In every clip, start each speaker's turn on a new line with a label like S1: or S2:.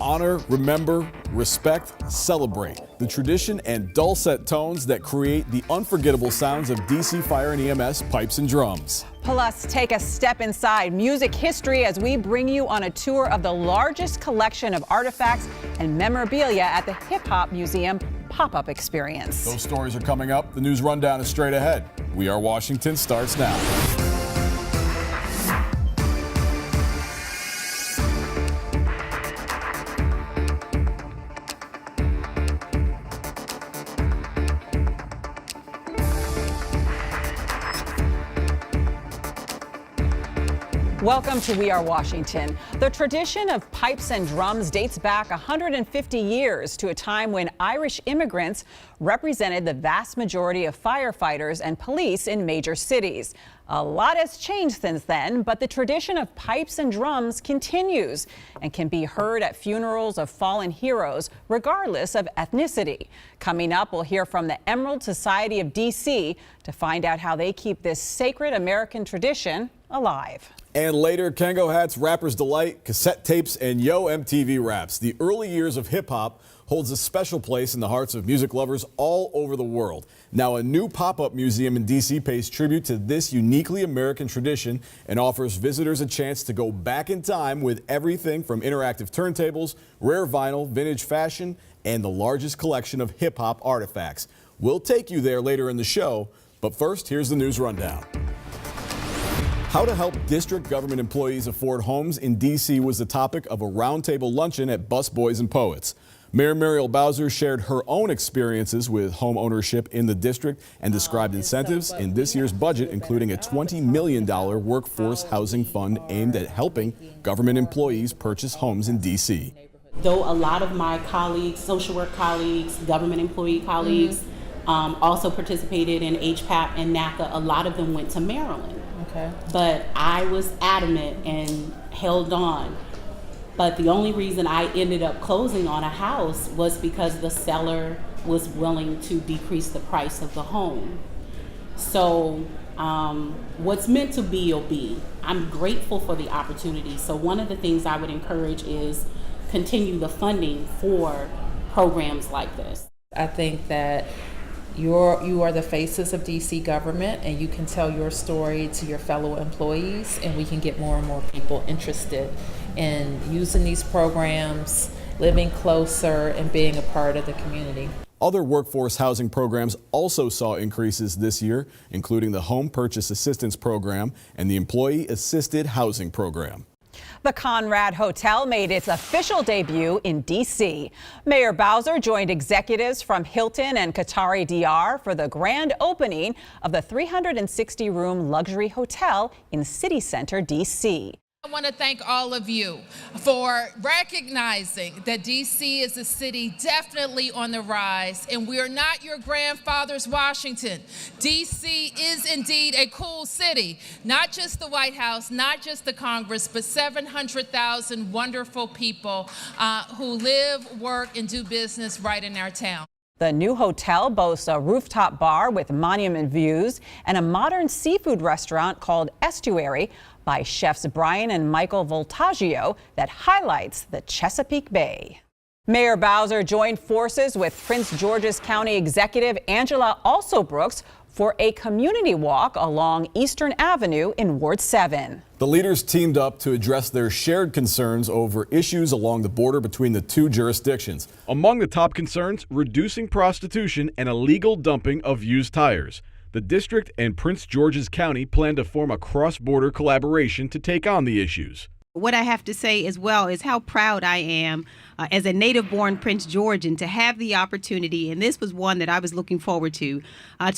S1: Honor, remember, respect, celebrate the tradition and dulcet tones that create the unforgettable sounds of DC Fire and EMS pipes and drums.
S2: Plus, take a step inside music history as we bring you on a tour of the largest collection of artifacts and memorabilia at the Hip Hop Museum pop-up experience.
S1: Those stories are coming up. The news rundown is straight ahead. We Are Washington starts now.
S2: Welcome to We Are Washington. The tradition of pipes and drums dates back 150 years to a time when Irish immigrants represented the vast majority of firefighters and police in major cities. A lot has changed since then, but the tradition of pipes and drums continues and can be heard at funerals of fallen heroes, regardless of ethnicity. Coming up, we'll hear from the Emerald Society of DC to find out how they keep this sacred American tradition alive.
S1: And later, Kango hats, Rapper's Delight, cassette tapes, and Yo MTV raps. The early years of hip-hop holds a special place in the hearts of music lovers all over the world. Now, a new pop-up museum in D.C. pays tribute to this uniquely American tradition and offers visitors a chance to go back in time with everything from interactive turntables, rare vinyl, vintage fashion, and the largest collection of hip-hop artifacts. We'll take you there later in the show, but first, here's the news rundown. How to help district government employees afford homes in D.C. was the topic of a roundtable luncheon at Busboys and Poets. Mayor Muriel Bowser shared her own experiences with home ownership in the district and described incentives in this year's budget, including a $20 million workforce housing fund aimed at helping government employees purchase homes in D.C.
S3: Though a lot of my colleagues, social work colleagues, government employee colleagues, also participated in HPAP and NACA, a lot of them went to Maryland. Okay. But I was adamant and held on. But the only reason I ended up closing on a house was because the seller was willing to decrease the price of the home. So what's meant to be will be. I'm grateful for the opportunity. So one of the things I would encourage is continue the funding for programs like this.
S4: I think that you are the faces of DC government, and you can tell your story to your fellow employees, and we can get more and more people interested in using these programs, living closer, and being a part of the community.
S1: Other workforce housing programs also saw increases this year, including the Home Purchase Assistance Program and the Employee Assisted Housing Program.
S2: The Conrad Hotel made its official debut in D.C. Mayor Bowser joined executives from Hilton and Qatari DR for the grand opening of the 360-room luxury hotel in City Center, D.C.
S5: I want to thank all of you for recognizing that DC is a city definitely on the rise, and we are not your grandfather's Washington. DC is indeed a cool city, not just the White House, not just the Congress, but 700,000 wonderful people who live, work, and do business right in our town.
S2: The new hotel boasts a rooftop bar with monument views and a modern seafood restaurant called Estuary by chefs Brian and Michael Voltaggio that highlights the Chesapeake Bay. Mayor Bowser joined forces with Prince George's County Executive Angela Alsobrooks for a community walk along Eastern Avenue in Ward 7.
S1: The leaders teamed up to address their shared concerns over issues along the border between the two jurisdictions. Among the top concerns, reducing prostitution and illegal dumping of used tires. The district and Prince George's County plan to form a cross-border collaboration to take on the issues.
S6: What I have to say as well is how proud I am as a native-born Prince Georgian to have the opportunity, and this was one that I was looking forward to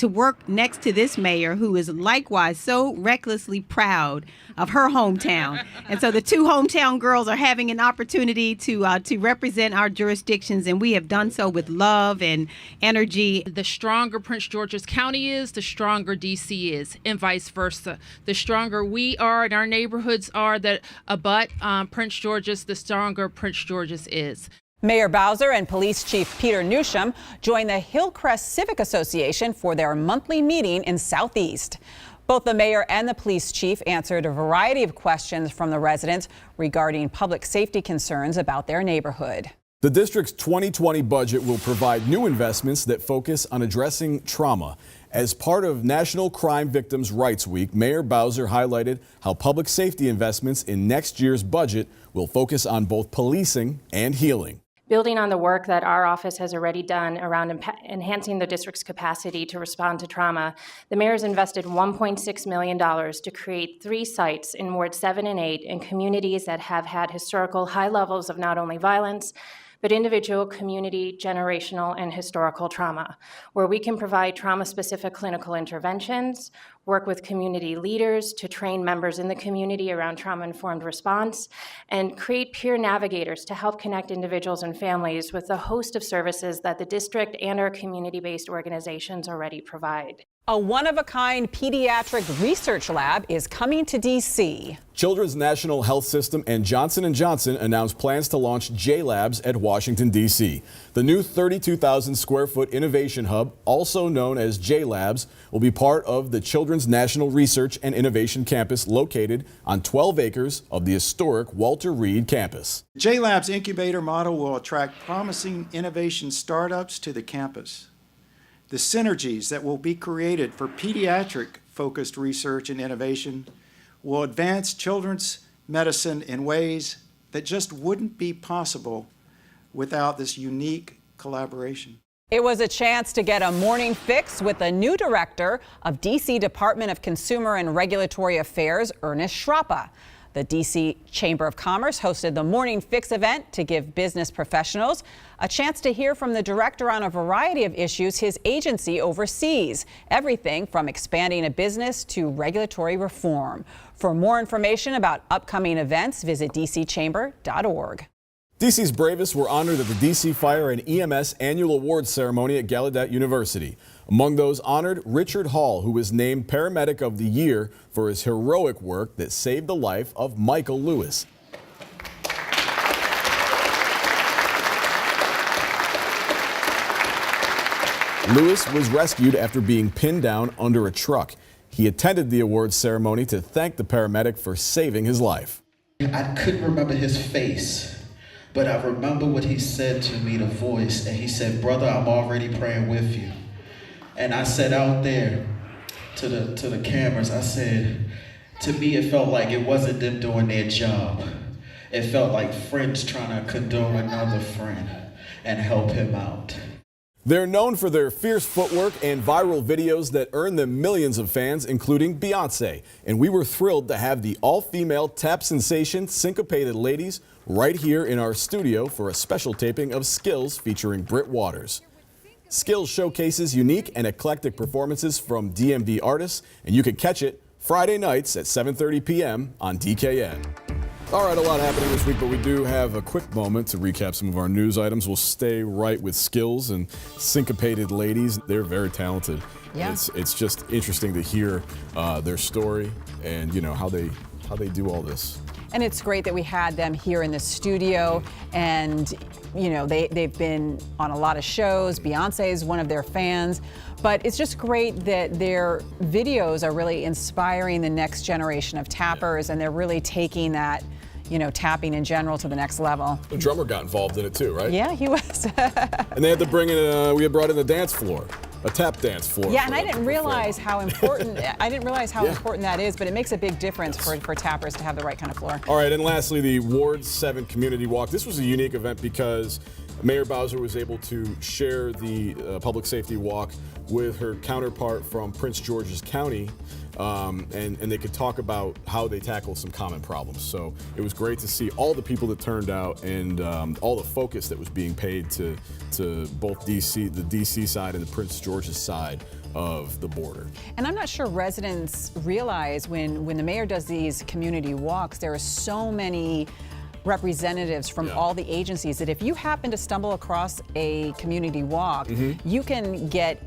S6: work next to this mayor who is likewise so recklessly proud of her hometown. And so the two hometown girls are having an opportunity to represent our jurisdictions, and we have done so with love and energy.
S5: The stronger Prince George's County is, the stronger DC is, and vice versa. The stronger we are and our neighborhoods are that abut Prince George's, the stronger Prince George's is.
S2: Mayor Bowser and Police Chief Peter Newsham joined the Hillcrest Civic Association for their monthly meeting in Southeast. Both the mayor and the police chief answered a variety of questions from the residents regarding public safety concerns about their neighborhood.
S1: The district's 2020 budget will provide new investments that focus on addressing trauma. As part of National Crime Victims' Rights Week, Mayor Bowser highlighted how public safety investments in next year's budget will focus on both policing and healing.
S7: Building on the work that our office has already done around enhancing the district's capacity to respond to trauma, the mayor has invested $1.6 million to create 3 sites in Ward 7 and 8 in communities that have had historical high levels of not only violence, but individual, community, generational, and historical trauma, where we can provide trauma-specific clinical interventions, work with community leaders to train members in the community around trauma-informed response, and create peer navigators to help connect individuals and families with the host of services that the district and our community-based organizations already provide.
S2: A one-of-a-kind pediatric research lab is coming to D.C.
S1: Children's National Health System and Johnson & Johnson announced plans to launch J-Labs at Washington, D.C. The new 32,000 square foot innovation hub, also known as J-Labs, will be part of the Children's National Research and Innovation Campus located on 12 acres of the historic Walter Reed campus.
S8: J-Labs incubator model will attract promising innovation startups to the campus. The synergies that will be created for pediatric-focused research and innovation will advance children's medicine in ways that just wouldn't be possible without this unique collaboration.
S2: It was a chance to get a morning fix with the new director of D.C. Department of Consumer and Regulatory Affairs, Ernest Schrappa. The D.C. Chamber of Commerce hosted the Morning Fix event to give business professionals a chance to hear from the director on a variety of issues his agency oversees, everything from expanding a business to regulatory reform. For more information about upcoming events, visit dcchamber.org.
S1: DC's bravest were honored at the DC Fire and EMS annual awards ceremony at Gallaudet University. Among those honored, Richard Hall, who was named Paramedic of the Year for his heroic work that saved the life of Michael Lewis. Lewis was rescued after being pinned down under a truck. He attended the awards ceremony to thank the paramedic for saving his life.
S9: I couldn't remember his face, but I remember what he said to me, the voice, and he said, "Brother, I'm already praying with you." And I said out there to the cameras, I said, to me it felt like it wasn't them doing their job. It felt like friends trying to condone another friend and help him out.
S1: They're known for their fierce footwork and viral videos that earn them millions of fans, including Beyonce. And we were thrilled to have the all-female tap sensation Syncopated Ladies right here in our studio for a special taping of Skills featuring Britt Waters. Skills showcases unique and eclectic performances from DMV artists, and you can catch it Friday nights at 7:30 p.m. on DKN. All right, a lot happening this week, but we do have a quick moment to recap some of our news items. We'll stay right with Skills and Syncopated Ladies. They're very talented.
S2: Yeah.
S1: It's just interesting to hear their story and, you know, how they do all this.
S2: And it's great that we had them here in the studio, and you know they've been on a lot of shows. Beyonce is one of their fans, but it's just great that their videos are really inspiring the next generation of tappers, and they're really taking that, you know, tapping in general to the next level.
S1: The drummer got involved in it too, right?
S2: Yeah, he was.
S1: And they had to bring in, we had brought in the dance floor. A tap dance floor.
S2: Yeah, and I didn't realize how important important that is, but it makes a big difference for tappers to have the right kind of floor.
S1: All right, and lastly, the Ward 7 Community Walk. This was a unique event because Mayor Bowser was able to share the public safety walk with her counterpart from Prince George's County, and they could talk about how they tackle some common problems. So it was great to see all the people that turned out and all the focus that was being paid to both the DC side and the Prince George's side of the border.
S2: And I'm not sure residents realize when the mayor does these community walks, there are so many representatives from all the agencies that if you happen to stumble across a community walk, you can get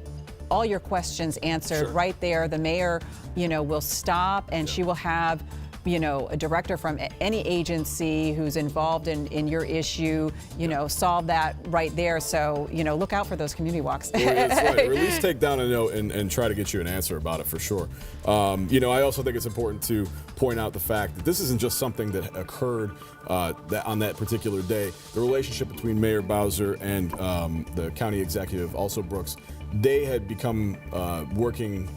S2: all your questions answered right there. The mayor, you know, will stop and she will have a director from any agency who's involved in your issue, solve that right there. So, look out for those community walks.
S1: Well, that's right. Or at least take down a note and try to get you an answer about it for sure. I also think it's important to point out the fact that this isn't just something that occurred on that particular day. The relationship between Mayor Bowser and the county executive, also Brooks, they had become working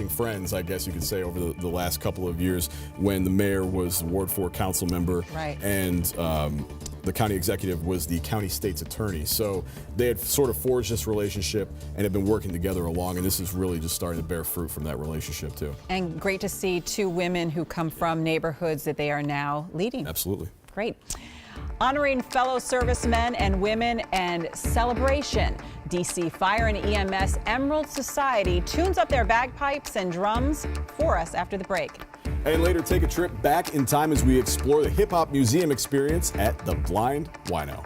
S1: friends, I guess you could say, over the last couple of years when the mayor was Ward 4 council member,
S2: right,
S1: and the county executive was the county state's attorney. So they had sort of forged this relationship and have been working together along, and this is really just starting to bear fruit from that relationship too.
S2: And great to see two women who come from neighborhoods that they are now leading.
S1: Absolutely.
S2: Great. Honoring fellow servicemen and women and celebration. DC Fire and EMS Emerald Society tunes up their bagpipes and drums for us after the break.
S1: And later, take a trip back in time as we explore the hip hop museum experience at the Blind Wino.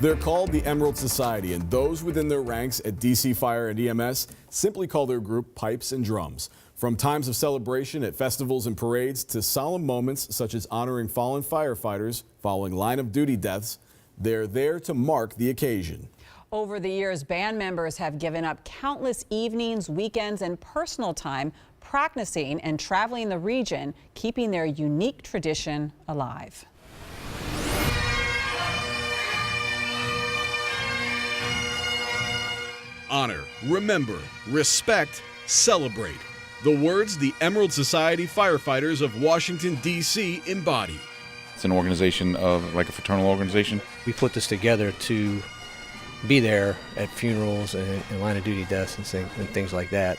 S1: They're called the Emerald Society, and those within their ranks at DC Fire and EMS simply call their group Pipes and Drums. From times of celebration at festivals and parades to solemn moments such as honoring fallen firefighters following line of duty deaths, they're there to mark the occasion.
S2: Over the years, band members have given up countless evenings, weekends, and personal time practicing and traveling the region, keeping their unique tradition alive.
S10: Honor, remember, respect, celebrate. The words the Emerald Society Firefighters of Washington, D.C. embody.
S11: It's an organization like a fraternal organization.
S12: We put this together to be there at funerals and line of duty deaths and things like that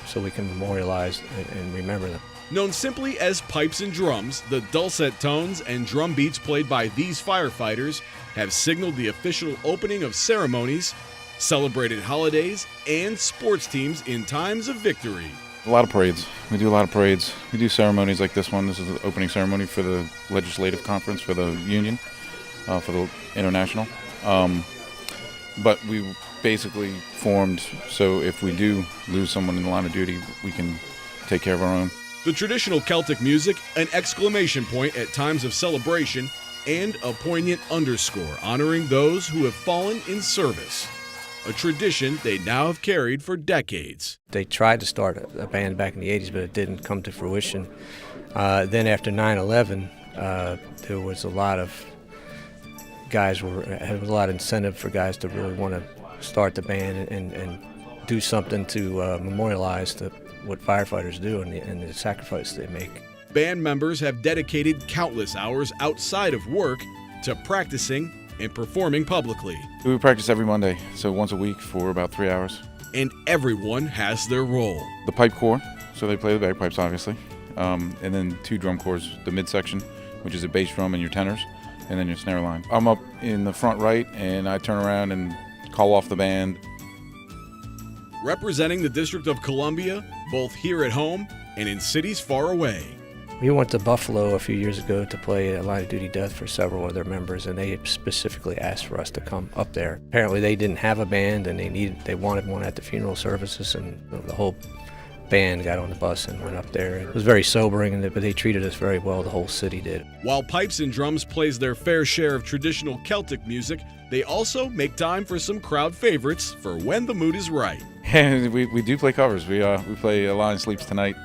S12: so we can memorialize and remember them.
S10: Known simply as Pipes and Drums, the dulcet tones and drum beats played by these firefighters have signaled the official opening of ceremonies, celebrated holidays, and sports teams in times of victory.
S11: A lot of parades. We do a lot of parades. We do ceremonies like this one. This is the opening ceremony for the legislative conference for the union, for the international. But we basically formed so if we do lose someone in the line of duty, we can take care of our own.
S10: The traditional Celtic music, an exclamation point at times of celebration, and a poignant underscore honoring those who have fallen in service. A tradition they now have carried for decades.
S12: They tried to start a band back in the 80s, but it didn't come to fruition. Then after 9/11, there was a lot of incentive for guys to really want to start the band and do something to memorialize what firefighters do and the sacrifice they make.
S10: Band members have dedicated countless hours outside of work to practicing and performing publicly.
S11: We practice every Monday, so once a week for about 3 hours.
S10: And everyone has their role.
S11: The pipe corps, so they play the bagpipes obviously, and then 2 drum corps, the midsection, which is a bass drum and your tenors, and then your snare line. I'm up in the front right and I turn around and call off the band.
S10: Representing the District of Columbia, both here at home and in cities far away.
S12: We went to Buffalo a few years ago to play a line of duty death for several of their members, and they specifically asked for us to come up there. Apparently they didn't have a band and they wanted one at the funeral services, and the whole band got on the bus and went up there. It was very sobering, but they treated us very well, the whole city did.
S10: While Pipes and Drums plays their fair share of traditional Celtic music, they also make time for some crowd favorites for when the mood is right.
S11: we do play covers. We play A Lion Sleeps Tonight,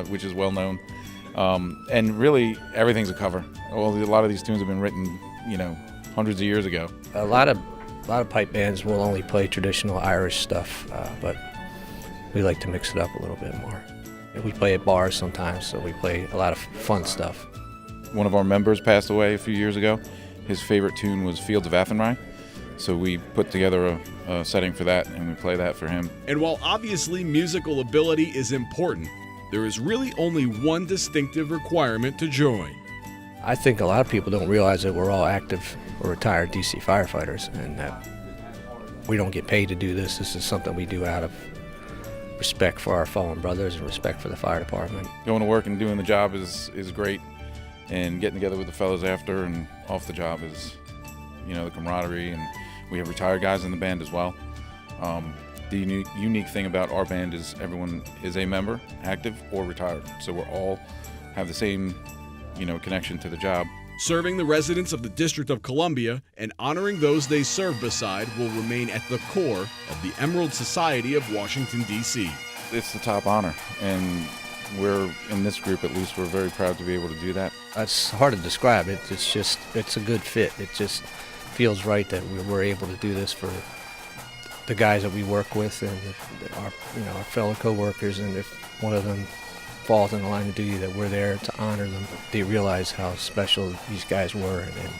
S11: which is well known. And really, everything's a cover. A lot of these tunes have been written, hundreds of years ago.
S12: A lot of pipe bands will only play traditional Irish stuff, but we like to mix it up a little bit more. We play at bars sometimes, so we play a lot of fun stuff.
S11: One of our members passed away a few years ago. His favorite tune was Fields of Athenry, so we put together a setting for that, and we play that for him.
S10: And while obviously musical ability is important, there is really only one distinctive requirement to join.
S12: I think a lot of people don't realize that we're all active or retired DC firefighters and that we don't get paid to do this. This is something we do out of respect for our fallen brothers and respect for the fire department.
S11: Going to work and doing the job is great, and getting together with the fellas after and off the job is, the camaraderie, and we have retired guys in the band as well. The unique thing about our band is everyone is a member, active or retired, so we're all have the same, connection to the job.
S10: Serving the residents of the District of Columbia and honoring those they serve beside will remain at the core of the Emerald Society of Washington, D.C.
S11: It's the top honor, and we're, in this group at least, we're very proud to be able to do that.
S12: It's hard to describe it. It's a good fit. It just feels right that we're able to do this for the guys that we work with and our fellow coworkers, and if one of them falls in the line of duty, that we're there to honor them. They realize how special these guys were, and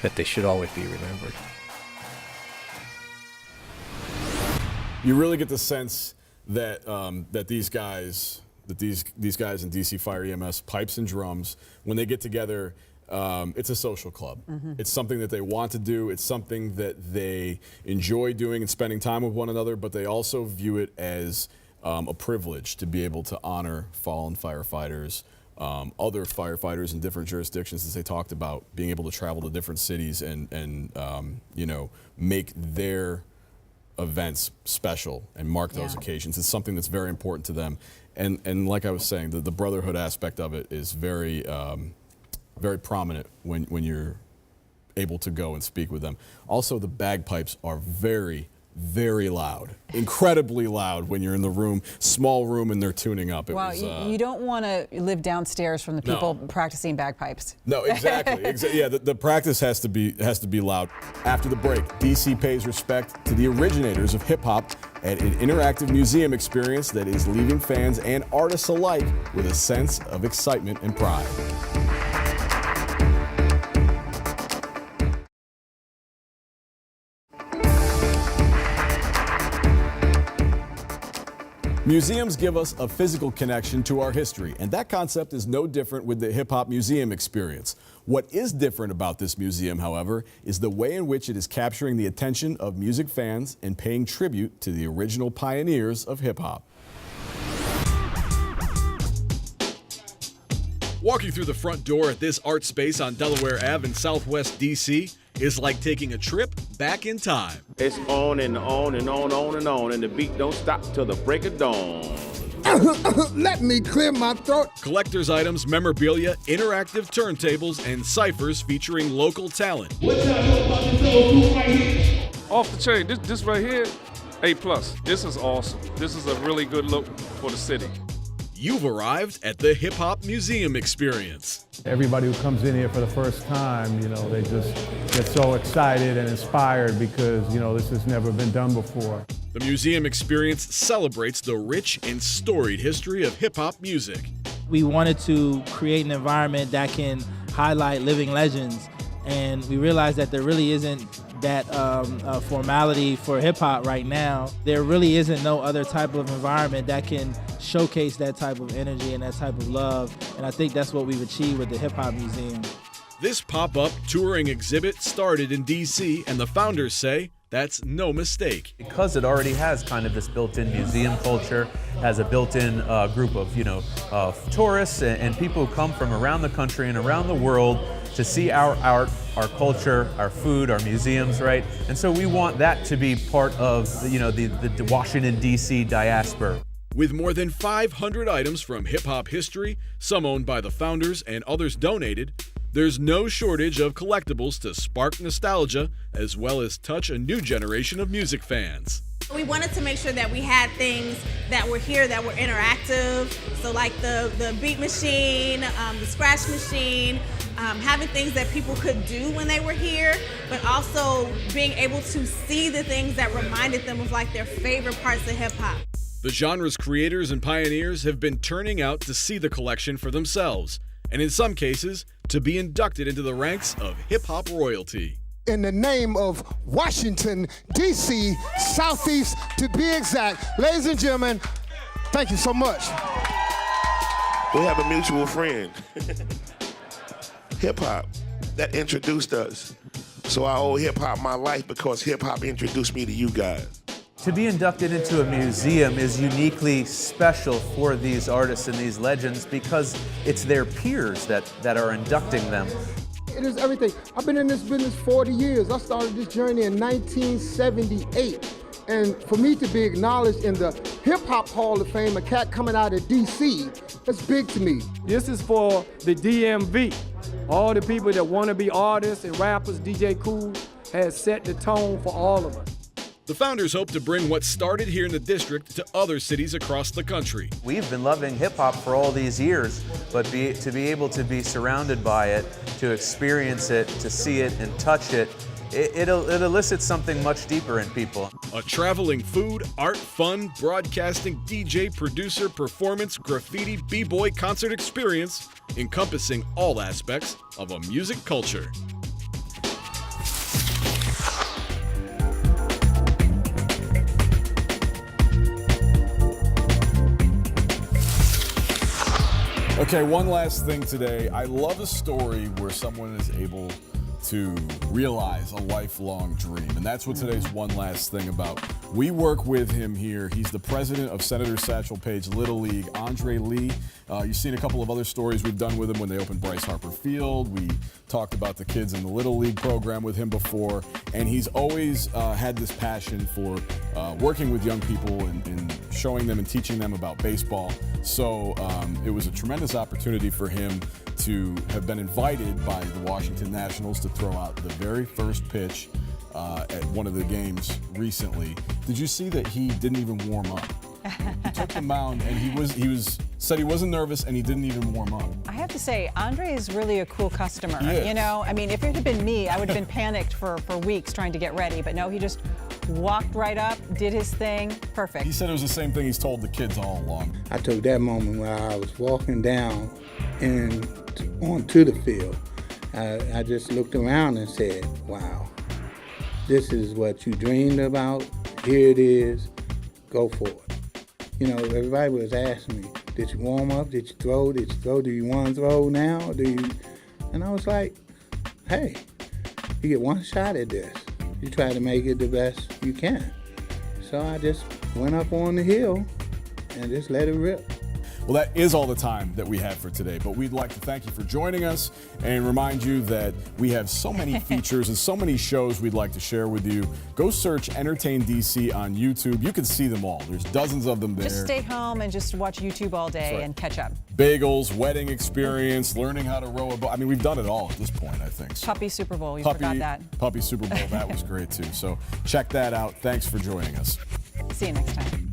S12: that they should always be remembered.
S1: You really get the sense that these guys in DC Fire EMS, Pipes and Drums, when they get together, it's a social club. Mm-hmm. It's something that they want to do. It's something that they enjoy doing and spending time with one another, but they also view it as a privilege to be able to honor fallen firefighters, other firefighters in different jurisdictions, as they talked about, being able to travel to different cities and make their events special and mark those occasions. It's something that's very important to them. And like I was saying, the brotherhood aspect of it is very, very prominent when you're able to go and speak with them. Also, the bagpipes are very, very loud, incredibly loud when you're in the room, small room, and they're tuning up.
S2: You don't want to live downstairs from the people practicing bagpipes.
S1: No, exactly. Yeah, the practice has to be loud. After the break, DC pays respect to the originators of hip hop at an interactive museum experience that is leaving fans and artists alike with a sense of excitement and pride. Museums give us a physical connection to our history, and that concept is no different with the Hip Hop Museum experience. What is different about this museum, however, is the way in which it is capturing the attention of music fans and paying tribute to the original pioneers of hip hop.
S10: Walking through the front door at this art space on Delaware Ave in Southwest DC is like taking a trip back in time.
S13: It's on and on and on and on, and the beat don't stop till the break of dawn.
S14: Let me clear my throat.
S10: Collector's items, memorabilia, interactive turntables, and ciphers featuring local talent.
S15: What y'all know about this old group right here?
S16: Off the chain, this right here, A+. This is awesome. This is a really good look for the city.
S10: You've arrived at the Hip Hop Museum experience.
S17: Everybody who comes in here for the first time, they just get so excited and inspired because, this has never been done before.
S10: The museum experience celebrates the rich and storied history of hip hop music.
S18: We wanted to create an environment that can highlight living legends, and we realized that there really isn't that formality for hip hop right now. There really isn't no other type of environment that can showcase that type of energy and that type of love, and I think that's what we've achieved with the Hip Hop Museum.
S10: This pop-up touring exhibit started in DC, and the founders say that's no mistake.
S19: Because it already has kind of this built-in museum culture, has a built-in group of tourists and people who come from around the country and around the world to see our art, our culture, our food, our museums, right? And so we want that to be part of the Washington, D.C. diaspora.
S10: With more than 500 items from hip-hop history, some owned by the founders and others donated, there's no shortage of collectibles to spark nostalgia as well as touch a new generation of music fans.
S20: We wanted to make sure that we had things that were here that were interactive, so like the beat machine, the scratch machine, having things that people could do when they were here, but also being able to see the things that reminded them of like their favorite parts of hip hop.
S10: The genre's creators and pioneers have been turning out to see the collection for themselves, and in some cases, to be inducted into the ranks of hip-hop royalty.
S14: In the name of Washington, D.C., Southeast to be exact, ladies and gentlemen, thank you so much.
S13: We have a mutual friend, hip-hop, that introduced us. So I owe hip-hop my life because hip-hop introduced me to you guys.
S19: To be inducted into a museum is uniquely special for these artists and these legends because it's their peers that are inducting them.
S14: It is everything. I've been in this business 40 years. I started this journey in 1978. And for me to be acknowledged in the Hip Hop Hall of Fame, a cat coming out of DC, that's big to me.
S21: This is for the DMV. All the people that want to be artists and rappers, DJ Kool has set the tone for all of us.
S10: The founders hope to bring what started here in the district to other cities across the country.
S19: We've been loving hip hop for all these years, but to be able to be surrounded by it, to experience it, to see it and touch it, it elicits something much deeper in people.
S10: A traveling food, art, fun, broadcasting, DJ, producer, performance, graffiti, b-boy concert experience encompassing all aspects of a music culture.
S1: Okay, one last thing today. I love a story where someone is able to realize a lifelong dream, and that's what today's one last thing about. We work with him here. He's the president of Senator Satchel Paige Little League, Andre Lee. You've seen a couple of other stories we've done with him when they opened Bryce Harper Field. We talked about the kids in the Little League program with him before, and he's always had this passion for working with young people and showing them and teaching them about baseball. So it was a tremendous opportunity for him to have been invited by the Washington Nationals to throw out the very first pitch at one of the games recently. Did you see that he didn't even warm up? He took the mound and he said he wasn't nervous and he didn't even warm up.
S2: I have to say, Andre is really a cool customer.
S1: He is.
S2: You know, I mean, if it had been me, I would have been panicked for weeks trying to get ready. But no, he just walked right up, did his thing, perfect.
S1: He said it was the same thing he's told the kids all along.
S22: I took that moment where I was walking down and onto the field. I just looked around and said, wow, this is what you dreamed about. Here it is. Go for it. You know, everybody was asking me, did you warm up? Did you throw? Did you throw? Do you want to throw now? And I was like, hey, you get one shot at this. You try to make it the best you can. So I just went up on the hill and just let it rip.
S1: Well, that is all the time that we have for today, but we'd like to thank you for joining us and remind you that we have so many features and so many shows we'd like to share with you. Go search Entertain DC on YouTube. You can see them all. There's dozens of them there.
S2: Just stay home and just watch YouTube all day and catch up.
S1: Bagels, wedding experience, learning how to row a boat. I mean, we've done it all at this point, I think. So.
S2: Puppy Super Bowl, you forgot that.
S1: Puppy Super Bowl, that was great too. So check that out. Thanks for joining us.
S2: See you next time.